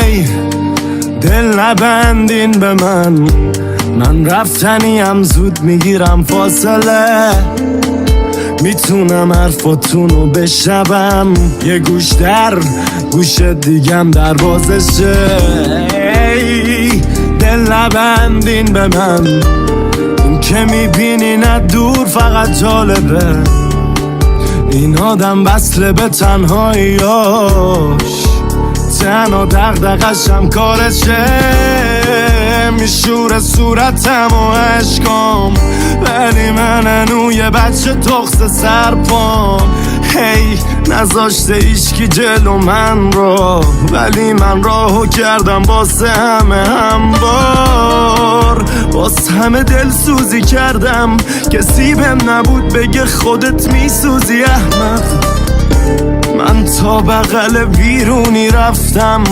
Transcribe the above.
هی دل نبندین به من رفتنیم زود میگیرم فاصله، میتونم حرفاتونو بشنوم، یه گوش در گوش دیگم دروازشه. ای دل نبندین به من، این که میبینی نه دور فقط جالبه، این آدم وصله به تنهاییاش، تنها دغدغه‌شم کارشه، میشوره صورتم و عشقام، ولی من هنو یه بچه تخت سرپام. هی نذاشته ایشکی جلو من رو، ولی من راهو کردم واسه همبار، واسه همه دل سوزی کردم، کسی بهم نبود بگه خودت میسوزی احمق. من تا بغل بیرونی رفتم